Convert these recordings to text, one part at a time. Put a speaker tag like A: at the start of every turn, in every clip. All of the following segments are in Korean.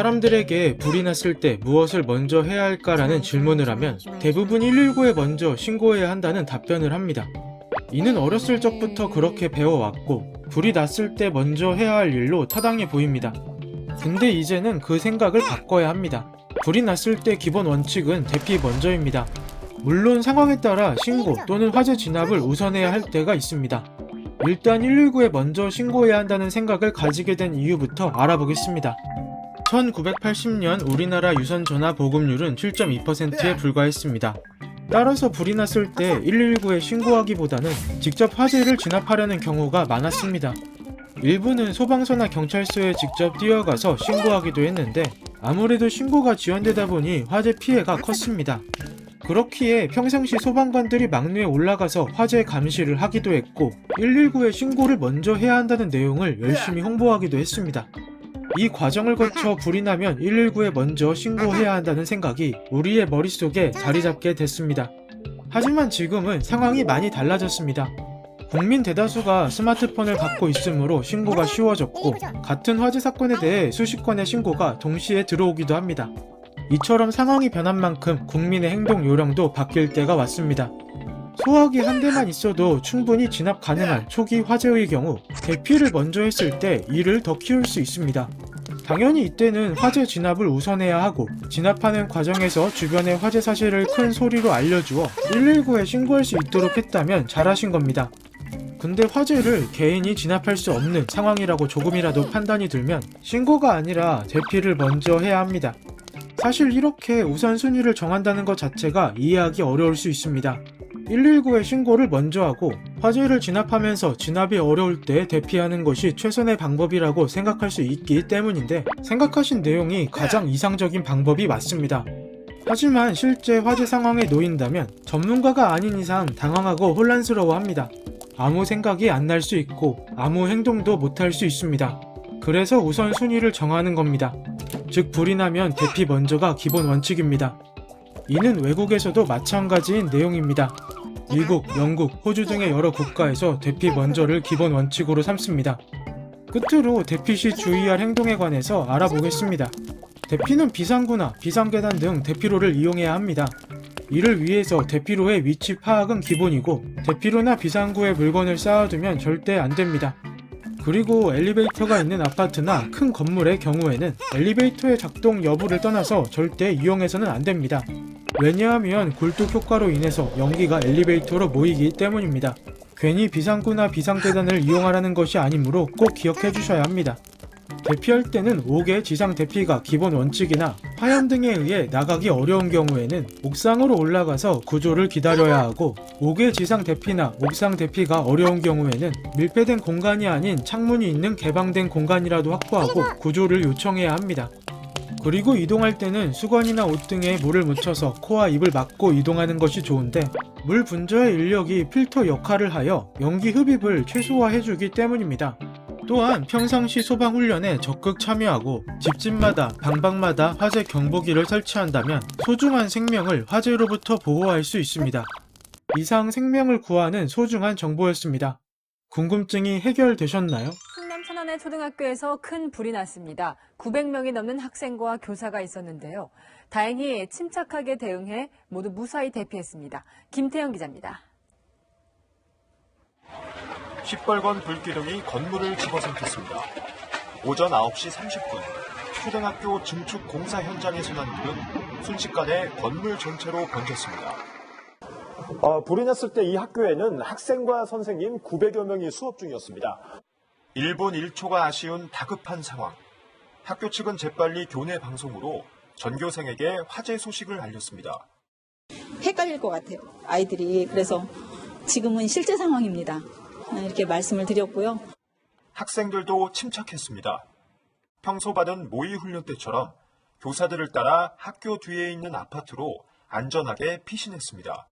A: 사람들에게 불이 났을 때 무엇을 먼저 해야 할까라는 질문을 하면 대부분 119에 먼저 신고해야 한다는 답변을 합니다. 이는 어렸을 적부터 그렇게 배워왔고 불이 났을 때 먼저 해야 할 일로 타당해 보입니다. 근데 이제는 그 생각을 바꿔야 합니다. 불이 났을 때 기본 원칙은 대피 먼저입니다. 물론 상황에 따라 신고 또는 화재 진압을 우선해야 할 때가 있습니다. 일단 119에 먼저 신고해야 한다는 생각을 가지게 된 이유부터 알아보겠습니다. 1980년 우리나라 유선 전화 보급률은 7.2%에 불과했습니다. 따라서 불이 났을 때 119에 신고하기보다는 직접 화재를 진압하려는 경우가 많았습니다. 일부는 소방서나 경찰서에 직접 뛰어가서 신고하기도 했는데 아무래도 신고가 지연되다 보니 화재 피해가 컸습니다. 그렇기에 평상시 소방관들이 막루에 올라가서 화재 감시를 하기도 했고 119에 신고를 먼저 해야 한다는 내용을 열심히 홍보하기도 했습니다. 이 과정을 거쳐 불이 나면 119에 먼저 신고해야 한다는 생각이 우리의 머릿속에 자리 잡게 됐습니다. 하지만 지금은 상황이 많이 달라졌습니다. 국민 대다수가 스마트폰을 갖고 있으므로 신고가 쉬워졌고 같은 화재 사건에 대해 수십 건의 신고가 동시에 들어오기도 합니다. 이처럼 상황이 변한 만큼 국민의 행동 요령도 바뀔 때가 왔습니다. 소화기 한 대만 있어도 충분히 진압 가능한 초기 화재의 경우 대피를 먼저 했을 때 이를 더 키울 수 있습니다. 당연히 이때는 화재 진압을 우선해야 하고 진압하는 과정에서 주변의 화재 사실을 큰 소리로 알려주어 119에 신고할 수 있도록 했다면 잘하신 겁니다. 근데 화재를 개인이 진압할 수 없는 상황이라고 조금이라도 판단이 들면 신고가 아니라 대피를 먼저 해야 합니다. 사실 이렇게 우선순위를 정한다는 것 자체가 이해하기 어려울 수 있습니다. 119에 신고를 먼저 하고 화재를 진압하면서 진압이 어려울 때 대피하는 것이 최선의 방법이라고 생각할 수 있기 때문인데 생각하신 내용이 가장 이상적인 방법이 맞습니다. 하지만 실제 화재 상황에 놓인다면 전문가가 아닌 이상 당황하고 혼란스러워합니다. 아무 생각이 안 날 수 있고 아무 행동도 못할 수 있습니다. 그래서 우선순위를 정하는 겁니다. 즉 불이 나면 대피 먼저가 기본 원칙입니다. 이는 외국에서도 마찬가지인 내용입니다. 미국, 영국, 호주 등의 여러 국가에서 대피 먼저를 기본 원칙으로 삼습니다. 끝으로 대피 시 주의할 행동에 관해서 알아보겠습니다. 대피는 비상구나 비상계단 등 대피로를 이용해야 합니다. 이를 위해서 대피로의 위치 파악은 기본이고 대피로나 비상구에 물건을 쌓아두면 절대 안됩니다. 그리고 엘리베이터가 있는 아파트나 큰 건물의 경우에는 엘리베이터의 작동 여부를 떠나서 절대 이용해서는 안됩니다. 왜냐하면 굴뚝 효과로 인해서 연기가 엘리베이터로 모이기 때문입니다. 괜히 비상구나 비상계단을 이용하라는 것이 아니므로 꼭 기억해 주셔야 합니다. 대피할 때는 5개 지상 대피가 기본 원칙이나 화염 등에 의해 나가기 어려운 경우에는 옥상으로 올라가서 구조를 기다려야 하고 5개 지상 대피나 옥상 대피가 어려운 경우에는 밀폐된 공간이 아닌 창문이 있는 개방된 공간이라도 확보하고 구조를 요청해야 합니다. 그리고 이동할 때는 수건이나 옷 등에 물을 묻혀서 코와 입을 막고 이동하는 것이 좋은데 물 분자의 인력이 필터 역할을 하여 연기 흡입을 최소화해주기 때문입니다. 또한 평상시 소방훈련에 적극 참여하고 집집마다 방방마다 화재 경보기를 설치한다면 소중한 생명을 화재로부터 보호할 수 있습니다. 이상 생명을 구하는 소중한 정보였습니다. 궁금증이 해결되셨나요?
B: 충남 천안의 초등학교에서 큰 불이 났습니다. 900명이 넘는 학생과 교사가 있었는데요. 다행히 침착하게 대응해 모두 무사히 대피했습니다. 김태형 기자입니다.
C: 시뻘건 불기둥이 건물을 집어삼켰습니다. 오전 9시 30분, 초등학교 증축 공사 현장에서 난 불은 순식간에 건물 전체로 번졌습니다.
D: 불이 났을 때 이 학교에는 학생과 선생님 900여 명이 수업 중이었습니다.
C: 1분 1초가 아쉬운 다급한 상황. 학교 측은 재빨리 교내 방송으로 전교생에게 화재 소식을 알렸습니다.
E: 헷갈릴 것 같아요, 아이들이. 그래서 지금은 실제 상황입니다. 이렇게 말씀을 드렸고요.
C: 학생들도 침착했습니다. 평소 받은 모의 훈련 때처럼 교사들을 따라 학교 뒤에 있는 아파트로 안전하게 피신했습니다.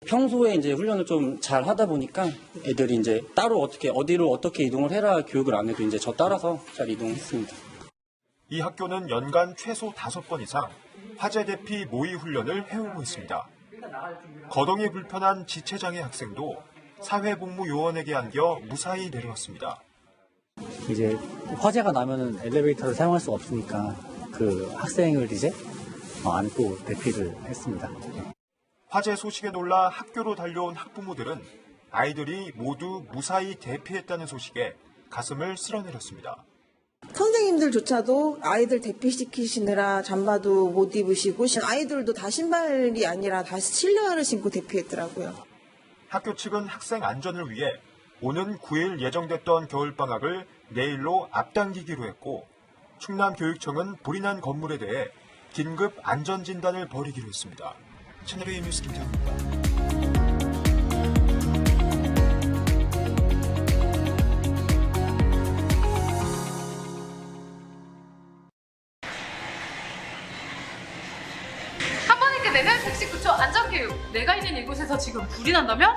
F: 평소에 이제 훈련을 좀 잘 하다 보니까 애들이 이제 따로 어디로 어떻게 이동을 해라 교육을 안 해도 이제 저 따라서 잘 이동했습니다.
C: 이 학교는 연간 최소 5번 이상 화재 대피 모의 훈련을 해오고 있습니다. 거동이 불편한 지체장애 학생도 사회복무요원에게 안겨 무사히 내려왔습니다.
F: 이제 화재가 나면은 엘리베이터를 사용할 수 없으니까 그 학생을 이제 안고 대피를 했습니다.
C: 화재 소식에 놀라 학교로 달려온 학부모들은 아이들이 모두 무사히 대피했다는 소식에 가슴을 쓸어내렸습니다.
G: 선생님들조차도 아이들 대피시키시느라 잠바도 못 입으시고 아이들도 다 신발이 아니라 다 실내화를 신고 대피했더라고요.
C: 학교 측은 학생 안전을 위해 오는 9일 예정됐던 겨울방학을 내일로 앞당기기로 했고 충남교육청은 불이 난 건물에 대해 긴급 안전진단을 벌이기로 했습니다. 채널A 뉴스 김태훈입니다.
H: 한 번에 끝내는 119초 안전교육. 내가 있는 이곳에서 지금 불이 난다면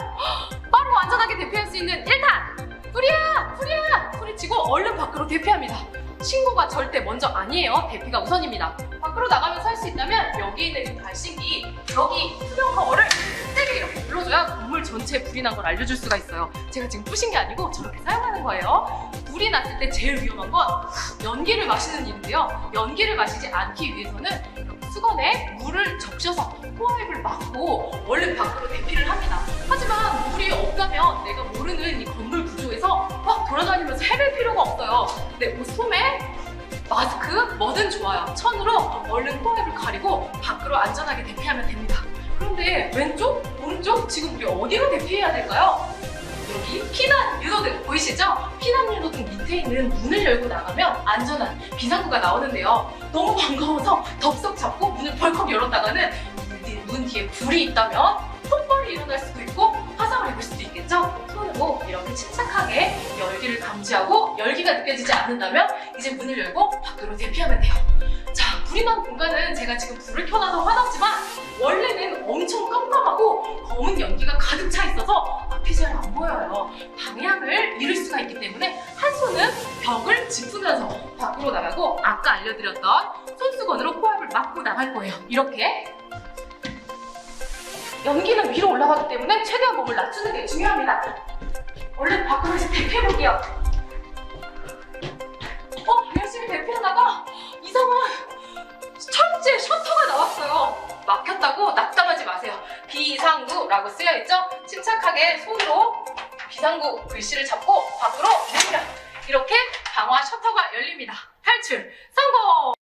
H: 바로 안전하게 대피할 수 있는 1탄! 불이야! 불이야! 소리치고 얼른 밖으로 대피합니다. 신고가 절대 먼저 아니에요. 대피가 우선입니다. 밖으로 나가면서 할 수 있다면 여기 있는 이 발신기, 여기 투명 커버를 세게 이렇게 눌러줘야 건물 전체에 불이 난 걸 알려줄 수가 있어요. 제가 지금 부신 게 아니고 저렇게 사용하는 거예요. 불이 났을 때 제일 위험한 건 연기를 마시는 일인데요. 연기를 마시지 않기 위해서는 이렇게 수건에 물을 적셔서 호흡을 막고 얼른 밖으로 대피를 합니다. 하지만 물이 없다면 내가 모르는 이 건물 구조에서 막 돌아다니면서 헤맬 필요가 없어요. 내 옷 소매, 마스크, 뭐든 좋아요. 천으로 얼른 호흡을 가리고 밖으로 안전하게 대피하면 됩니다. 그런데 왼쪽, 오른쪽 지금 우리 어디로 대피해야 될까요? 여기 피난 유도등 보이시죠? 피난 유도등 밑에 있는 문을 열고 나가면 안전한 비상구가 나오는데요. 너무 반가워서 덥석 잡고 문을 벌컥 열었다가는 문 뒤에 불이 있다면 폭발이 일어날 수도 있고 화상을 입을 수도 있겠죠? 손으로 이렇게 침착하게 열기를 감지하고 열기가 느껴지지 않는다면 이제 문을 열고 밖으로 대피하면 돼요. 자, 불이 난 공간은 제가 지금 불을 켜놔서 화났지만 원래는 엄청 깜깜하고 검은 연기가 가득 차 있어서 앞이 잘 안 보여요. 방향을 잃을 수가 있기 때문에 한 손은 벽을 짚으면서 밖으로 나가고 아까 알려드렸던 손수건으로 코앞을 막고 나갈 거예요. 이렇게 연기는 위로 올라가기 때문에 최대한 몸을 낮추는 게 중요합니다. 얼른 밖으로 이제 대피해볼게요. 열심히 대피하다가 이상한 철제 셔터가 나왔어요. 막혔다고 낙담하지 마세요. 비상구라고 쓰여있죠? 침착하게 손으로 비상구 글씨를 잡고 밖으로 내밀어. 이렇게 방화 셔터가 열립니다. 탈출 성공!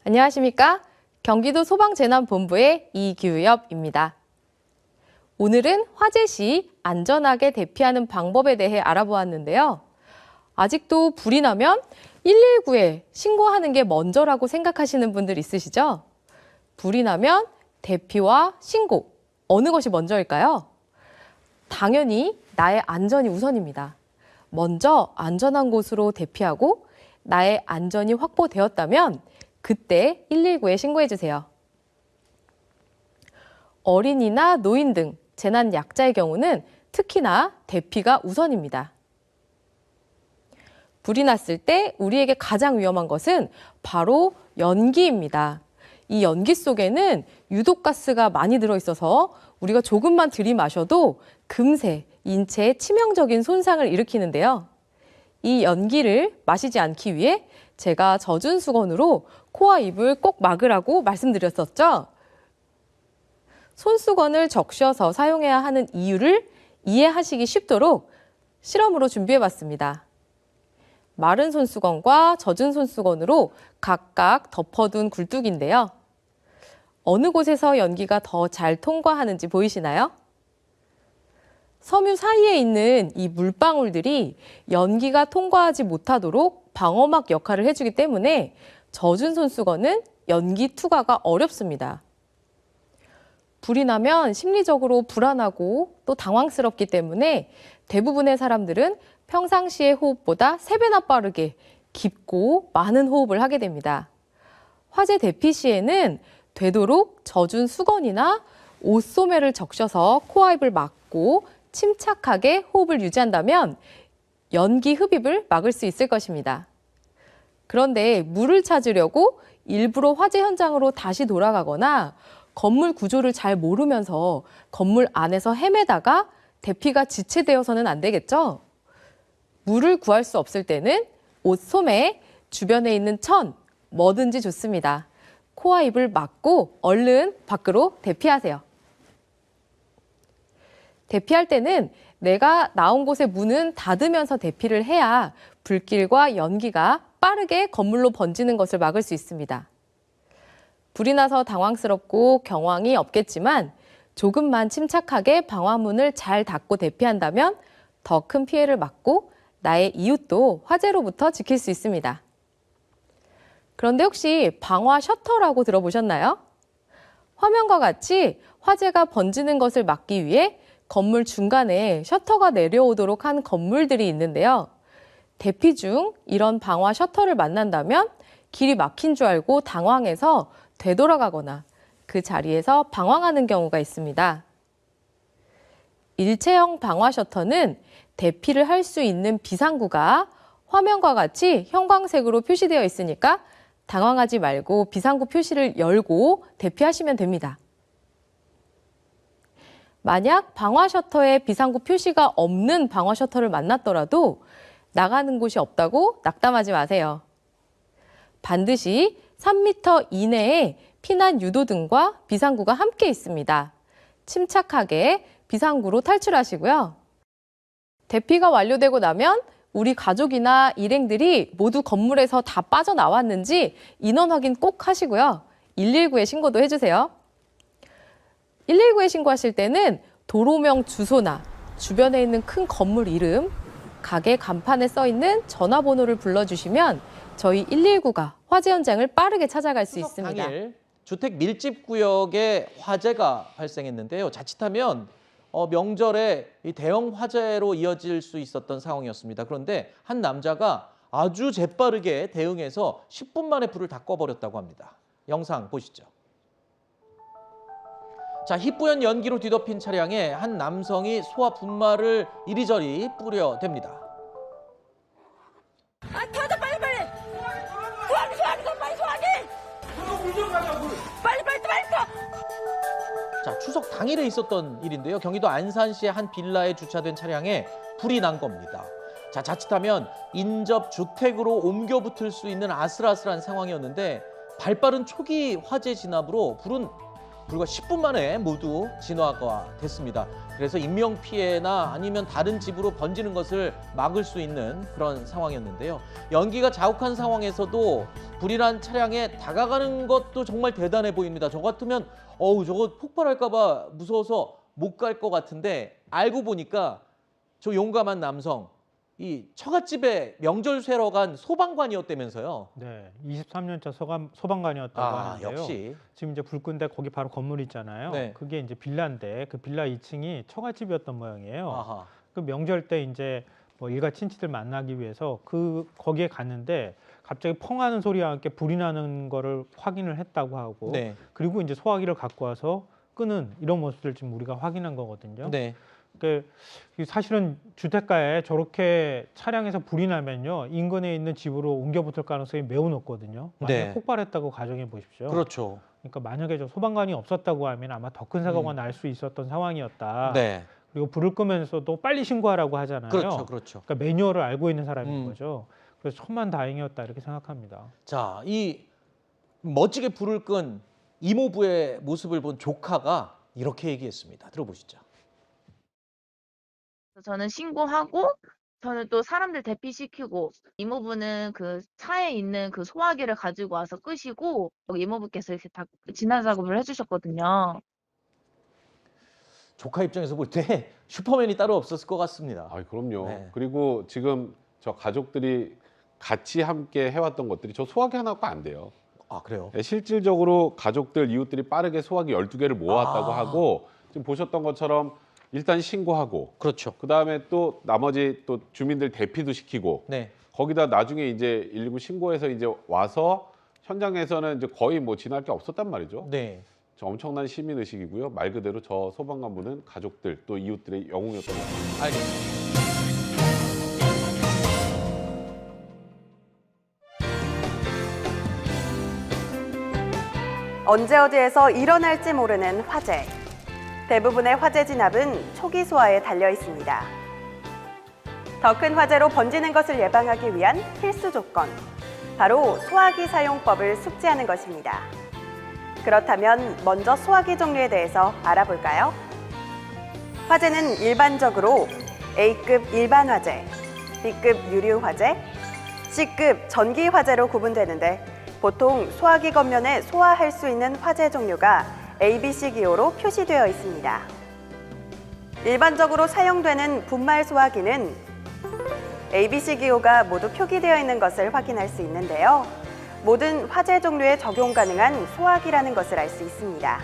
I: 안녕하십니까? 경기도 소방재난본부의 이규엽입니다. 오늘은 화재 시 안전하게 대피하는 방법에 대해 알아보았는데요. 아직도 불이 나면 119에 신고하는 게 먼저라고 생각하시는 분들 있으시죠? 불이 나면 대피와 신고, 어느 것이 먼저일까요? 당연히 나의 안전이 우선입니다. 먼저 안전한 곳으로 대피하고 나의 안전이 확보되었다면 그때 119에 신고해주세요. 어린이나 노인 등 재난 약자의 경우는 특히나 대피가 우선입니다. 불이 났을 때 우리에게 가장 위험한 것은 바로 연기입니다. 이 연기 속에는 유독가스가 많이 들어있어서 우리가 조금만 들이마셔도 금세 인체에 치명적인 손상을 일으키는데요. 이 연기를 마시지 않기 위해 제가 젖은 수건으로 코와 입을 꼭 막으라고 말씀드렸었죠. 손수건을 적셔서 사용해야 하는 이유를 이해하시기 쉽도록 실험으로 준비해봤습니다. 마른 손수건과 젖은 손수건으로 각각 덮어둔 굴뚝인데요. 어느 곳에서 연기가 더 잘 통과하는지 보이시나요? 섬유 사이에 있는 이 물방울들이 연기가 통과하지 못하도록 방어막 역할을 해주기 때문에 젖은 손수건은 연기 투과가 어렵습니다. 불이 나면 심리적으로 불안하고 또 당황스럽기 때문에 대부분의 사람들은 평상시의 호흡보다 3배나 빠르게 깊고 많은 호흡을 하게 됩니다. 화재 대피 시에는 되도록 젖은 수건이나 옷소매를 적셔서 코와 입을 막고 침착하게 호흡을 유지한다면 연기 흡입을 막을 수 있을 것입니다. 그런데 물을 찾으려고 일부러 화재 현장으로 다시 돌아가거나 건물 구조를 잘 모르면서 건물 안에서 헤매다가 대피가 지체되어서는 안 되겠죠? 물을 구할 수 없을 때는 옷소매, 주변에 있는 천, 뭐든지 좋습니다. 코와 입을 막고 얼른 밖으로 대피하세요. 대피할 때는 내가 나온 곳의 문은 닫으면서 대피를 해야 불길과 연기가 빠르게 건물로 번지는 것을 막을 수 있습니다. 불이 나서 당황스럽고 경황이 없겠지만 조금만 침착하게 방화문을 잘 닫고 대피한다면 더 큰 피해를 막고 나의 이웃도 화재로부터 지킬 수 있습니다. 그런데 혹시 방화 셔터라고 들어보셨나요? 화면과 같이 화재가 번지는 것을 막기 위해 건물 중간에 셔터가 내려오도록 한 건물들이 있는데요. 대피 중 이런 방화 셔터를 만난다면 길이 막힌 줄 알고 당황해서 되돌아가거나 그 자리에서 방황하는 경우가 있습니다. 일체형 방화 셔터는 대피를 할 수 있는 비상구가 화면과 같이 형광색으로 표시되어 있으니까 당황하지 말고 비상구 표시를 열고 대피하시면 됩니다. 만약 방화 셔터에 비상구 표시가 없는 방화 셔터를 만났더라도 나가는 곳이 없다고 낙담하지 마세요. 반드시 3m 이내에 피난 유도등과 비상구가 함께 있습니다. 침착하게 비상구로 탈출하시고요. 대피가 완료되고 나면 우리 가족이나 일행들이 모두 건물에서 다 빠져나왔는지 인원 확인 꼭 하시고요. 119에 신고도 해주세요. 119에 신고하실 때는 도로명 주소나 주변에 있는 큰 건물 이름, 가게 간판에 써 있는 전화번호를 불러주시면 저희 119가 화재 현장을 빠르게 찾아갈 수 있습니다.
J: 당일 주택 밀집 구역에 화재가 발생했는데요. 자칫하면 명절에 이 대형 화재로 이어질 수 있었던 상황이었습니다. 그런데 한 남자가 아주 재빠르게 대응해서 10분 만에 불을 다 꺼버렸다고 합니다. 영상 보시죠. 자, 희뿌연 연기로 뒤덮인 차량에 한 남성이 소화 분말을 이리저리 뿌려댑니다.
K: 타자 빨리! 소화기! 빨리 타!
J: 자, 추석 당일에 있었던 일인데요. 경기도 안산시의 한 빌라에 주차된 차량에 불이 난 겁니다. 자, 자칫하면 인접 주택으로 옮겨 붙을 수 있는 아슬아슬한 상황이었는데 발빠른 초기 화재 진압으로 불은 불과 10분 만에 모두 진화가 됐습니다. 그래서 인명피해나 아니면 다른 집으로 번지는 것을 막을 수 있는 그런 상황이었는데요. 연기가 자욱한 상황에서도 불이 난 차량에 다가가는 것도 정말 대단해 보입니다. 저 같으면 저거 폭발할까 봐 무서워서 못 갈 것 같은데 알고 보니까 저 용감한 남성 이 처갓집에 명절 쇠러 간 소방관이었다면서요.
L: 네, 23년차 소방관이었다고 하는데요.
J: 역시.
L: 지금 이제 불 끈데 거기 바로 건물 있잖아요.
J: 네.
L: 그게 이제 빌라인데 그 빌라 2층이 처갓집이었던 모양이에요.
J: 아하.
L: 그 명절 때 이제 뭐 일가 친치들 만나기 위해서 거기에 갔는데 갑자기 펑 하는 소리와 함께 불이 나는 거를 확인을 했다고 하고
J: 네.
L: 그리고 이제 소화기를 갖고 와서 끄는 이런 모습들 지금 우리가 확인한 거거든요.
J: 네.
L: 사실은 주택가에 저렇게 차량에서 불이 나면요 인근에 있는 집으로 옮겨 붙을 가능성이 매우 높거든요. 만약에
J: 네.
L: 폭발했다고 가정해 보십시오.
J: 그렇죠.
L: 그러니까 만약에 저 소방관이 없었다고 하면 아마 더 큰 사고가 날 수 있었던 상황이었다.
J: 네.
L: 그리고 불을 끄면서도 빨리 신고하라고 하잖아요.
J: 그렇죠.
L: 그러니까 매뉴얼을 알고 있는 사람인 거죠. 그래서 천만다행이었다 이렇게 생각합니다.
J: 자, 이 멋지게 불을 끈 이모부의 모습을 본 조카가 이렇게 얘기했습니다. 들어보시죠.
M: 저는 신고하고 저는 또 사람들 대피시키고 이모부는 그 차에 있는 그 소화기를 가지고 와서 끄시고 이모부께서 이렇게 다 진화 작업을 해주셨거든요.
J: 조카 입장에서 볼 때 슈퍼맨이 따로 없었을 것 같습니다.
N: 그럼요.
J: 네.
N: 그리고 지금 저 가족들이 같이 함께 해왔던 것들이 저 소화기 하나 갖고 안 돼요.
J: 아, 그래요?
N: 네, 실질적으로 가족들, 이웃들이 빠르게 소화기 12개를 모았다고 하고 지금 보셨던 것처럼 일단 신고하고
J: 그렇죠.
N: 그다음에 또 나머지 또 주민들 대피도 시키고
J: 네.
N: 거기다 나중에 이제 119 신고해서 이제 와서 현장에서는 이제 거의 뭐 지날 게 없었단 말이죠.
J: 네.
N: 저 엄청난 시민 의식이고요. 말 그대로 저 소방관분은 가족들 또 이웃들의 영웅이었던 것 같습니다.
J: 알겠습니다.
O: 언제 어디에서 일어날지 모르는 화재. 대부분의 화재 진압은 초기 소화에 달려 있습니다. 더 큰 화재로 번지는 것을 예방하기 위한 필수 조건. 바로 소화기 사용법을 숙지하는 것입니다. 그렇다면 먼저 소화기 종류에 대해서 알아볼까요? 화재는 일반적으로 A급 일반 화재, B급 유류 화재, C급 전기 화재로 구분되는데 보통 소화기 겉면에 소화할 수 있는 화재 종류가 ABC 기호로 표시되어 있습니다. 일반적으로 사용되는 분말 소화기는 ABC 기호가 모두 표기되어 있는 것을 확인할 수 있는데요. 모든 화재 종류에 적용 가능한 소화기라는 것을 알 수 있습니다.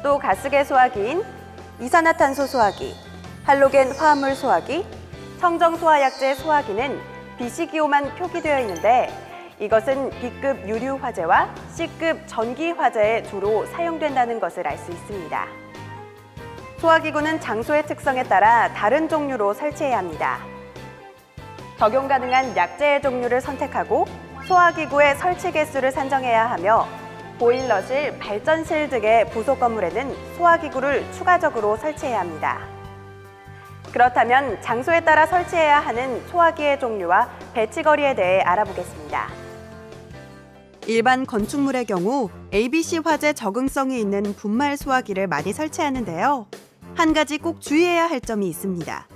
O: 또 가스계 소화기인 이산화탄소 소화기, 할로겐 화합물 소화기, 청정 소화약제 소화기는 BC 기호만 표기되어 있는데 이것은 B급 유류 화재와 C급 전기 화재에 주로 사용된다는 것을 알 수 있습니다. 소화기구는 장소의 특성에 따라 다른 종류로 설치해야 합니다. 적용 가능한 약재의 종류를 선택하고 소화기구의 설치 개수를 산정해야 하며 보일러실, 발전실 등의 부속 건물에는 소화기구를 추가적으로 설치해야 합니다. 그렇다면 장소에 따라 설치해야 하는 소화기의 종류와 배치거리에 대해 알아보겠습니다. 일반 건축물의 경우 ABC 화재 적응성이 있는 분말 소화기를 많이 설치하는데요. 한 가지 꼭 주의해야 할 점이 있습니다.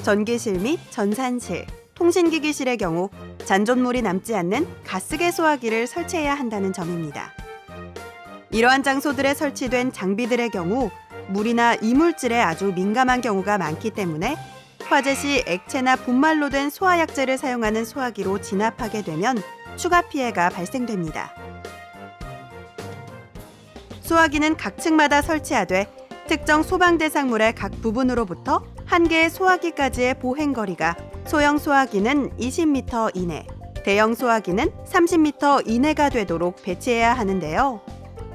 O: 전기실 및 전산실, 통신기기실의 경우 잔존물이 남지 않는 가스계 소화기를 설치해야 한다는 점입니다. 이러한 장소들에 설치된 장비들의 경우 물이나 이물질에 아주 민감한 경우가 많기 때문에 화재 시 액체나 분말로 된 소화약제를 사용하는 소화기로 진압하게 되면 추가 피해가 발생됩니다. 소화기는 각 층마다 설치하되 특정 소방 대상물의 각 부분으로부터 한 개의 소화기까지의 보행거리가 소형 소화기는 20m 이내, 대형 소화기는 30m 이내가 되도록 배치해야 하는데요.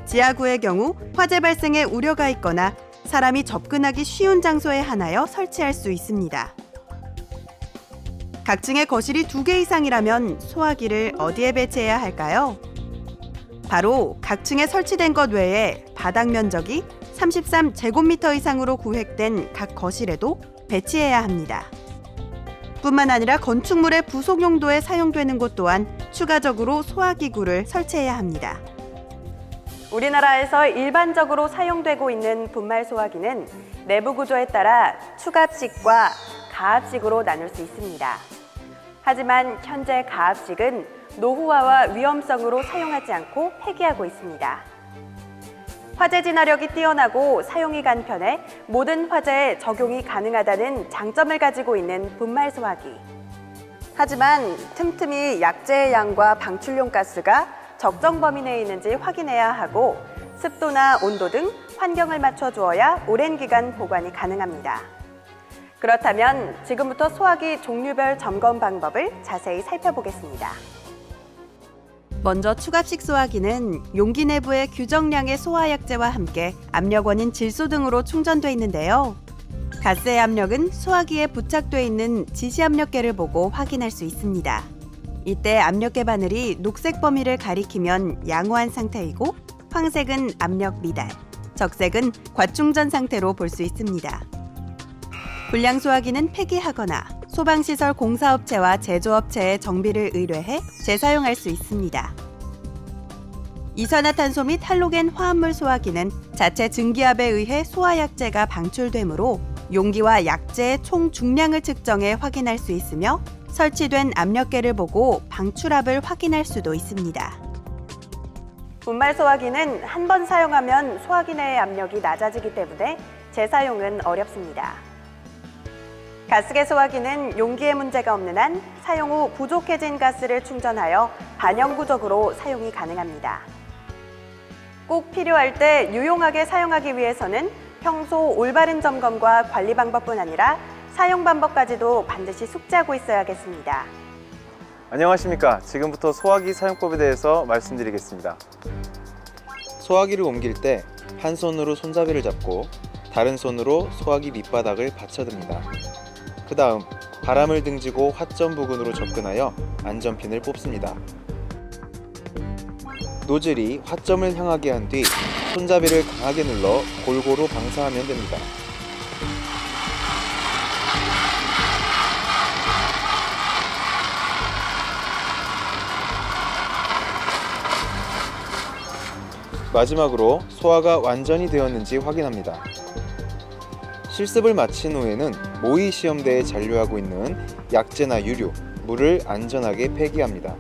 O: 지하구의 경우 화재 발생의 우려가 있거나 사람이 접근하기 쉬운 장소에 하나여 설치할 수 있습니다. 각 층의 거실이 2개 이상이라면 소화기를 어디에 배치해야 할까요? 바로 각 층에 설치된 것 외에 바닥 면적이 33제곱미터 이상으로 구획된 각 거실에도 배치해야 합니다. 뿐만 아니라 건축물의 부속 용도에 사용되는 곳 또한 추가적으로 소화기구를 설치해야 합니다. 우리나라에서 일반적으로 사용되고 있는 분말 소화기는 내부 구조에 따라 추갑식과 가압식으로 나눌 수 있습니다. 하지만 현재 가압식은 노후화와 위험성으로 사용하지 않고 폐기하고 있습니다. 화재 진화력이 뛰어나고 사용이 간편해 모든 화재에 적용이 가능하다는 장점을 가지고 있는 분말 소화기. 하지만 틈틈이 약재의 양과 방출용 가스가 적정 범위 내에 있는지 확인해야 하고 습도나 온도 등 환경을 맞춰주어야 오랜 기간 보관이 가능합니다. 그렇다면 지금부터 소화기 종류별 점검 방법을 자세히 살펴보겠습니다. 먼저 추갑식 소화기는 용기 내부의 규정량의 소화약제와 함께 압력원인 질소 등으로 충전돼 있는데요. 가스의 압력은 소화기에 부착돼 있는 지시압력계를 보고 확인할 수 있습니다. 이때 압력계 바늘이 녹색 범위를 가리키면 양호한 상태이고 황색은 압력 미달, 적색은 과충전 상태로 볼 수 있습니다. 불량 소화기는 폐기하거나 소방시설 공사업체와 제조업체에 정비를 의뢰해 재사용할 수 있습니다. 이산화탄소 및 할로겐 화합물 소화기는 자체 증기압에 의해 소화약제가 방출되므로 용기와 약제의 총 중량을 측정해 확인할 수 있으며 설치된 압력계를 보고 방출압을 확인할 수도 있습니다. 분말 소화기는 한 번 사용하면 소화기 내의 압력이 낮아지기 때문에 재사용은 어렵습니다. 가스계 소화기는 용기에 문제가 없는 한 사용 후 부족해진 가스를 충전하여 반영구적으로 사용이 가능합니다. 꼭 필요할 때 유용하게 사용하기 위해서는 평소 올바른 점검과 관리 방법뿐 아니라 사용 방법까지도 반드시 숙지하고 있어야겠습니다.
K: 안녕하십니까. 지금부터 소화기 사용법에 대해서 말씀드리겠습니다. 소화기를 옮길 때 한 손으로 손잡이를 잡고 다른 손으로 소화기 밑바닥을 받쳐듭니다. 그 다음 바람을 등지고 화점 부근으로 접근하여 안전핀을 뽑습니다. 노즐이 화점을 향하게 한 뒤 손잡이를 강하게 눌러 골고루 방사하면 됩니다. 마지막으로 소화가 완전히 되었는지 확인합니다. 실습을 마친 후에는 모의 시험대에 잔류하고 있는 약재나 유류, 물을 안전하게 폐기합니다.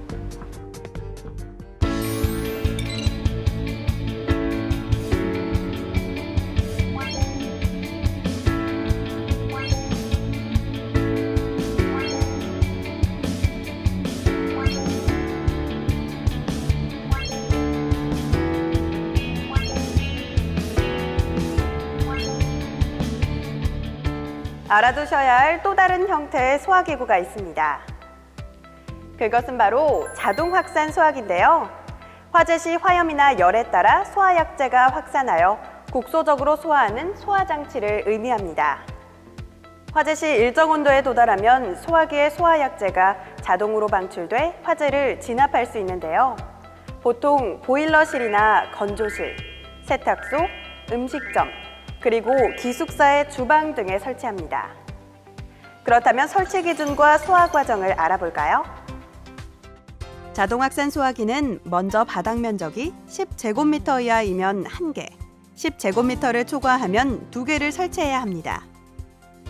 O: 알아두셔야 할 또 다른 형태의 소화기구가 있습니다. 그것은 바로 자동 확산 소화기인데요. 화재 시 화염이나 열에 따라 소화약재가 확산하여 국소적으로 소화하는 소화장치를 의미합니다. 화재 시 일정 온도에 도달하면 소화기의 소화약재가 자동으로 방출돼 화재를 진압할 수 있는데요. 보통 보일러실이나 건조실, 세탁소, 음식점, 그리고 기숙사의 주방 등에 설치합니다. 그렇다면 설치 기준과 소화 과정을 알아볼까요? 자동 확산 소화기는 먼저 바닥 면적이 10제곱미터 이하이면 1개, 10제곱미터를 초과하면 2개를 설치해야 합니다.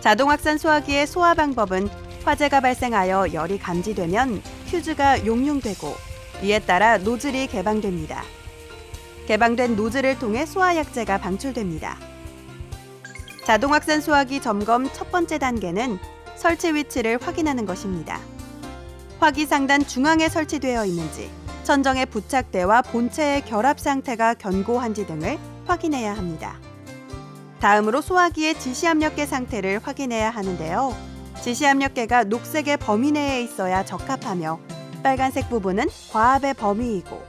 O: 자동 확산 소화기의 소화 방법은 화재가 발생하여 열이 감지되면 퓨즈가 용융되고 이에 따라 노즐이 개방됩니다. 개방된 노즐을 통해 소화약재가 방출됩니다. 자동 확산 소화기 점검 첫 번째 단계는 설치 위치를 확인하는 것입니다. 화기 상단 중앙에 설치되어 있는지, 천정의 부착대와 본체의 결합 상태가 견고한지 등을 확인해야 합니다. 다음으로 소화기의 지시압력계 상태를 확인해야 하는데요. 지시압력계가 녹색의 범위 내에 있어야 적합하며 빨간색 부분은 과압의 범위이고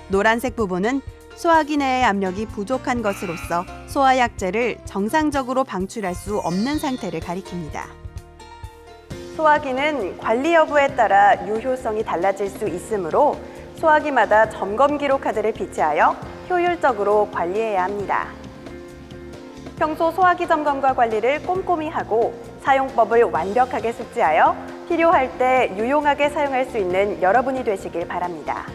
O: 노란색 부분은 소화기 내의 압력이 부족한 것으로서 소화약재를 정상적으로 방출할 수 없는 상태를 가리킵니다. 소화기는 관리 여부에 따라 유효성이 달라질 수 있으므로 소화기마다 점검 기록 카드를 비치하여 효율적으로 관리해야 합니다. 평소 소화기 점검과 관리를 꼼꼼히 하고 사용법을 완벽하게 숙지하여 필요할 때 유용하게 사용할 수 있는 여러분이 되시길 바랍니다.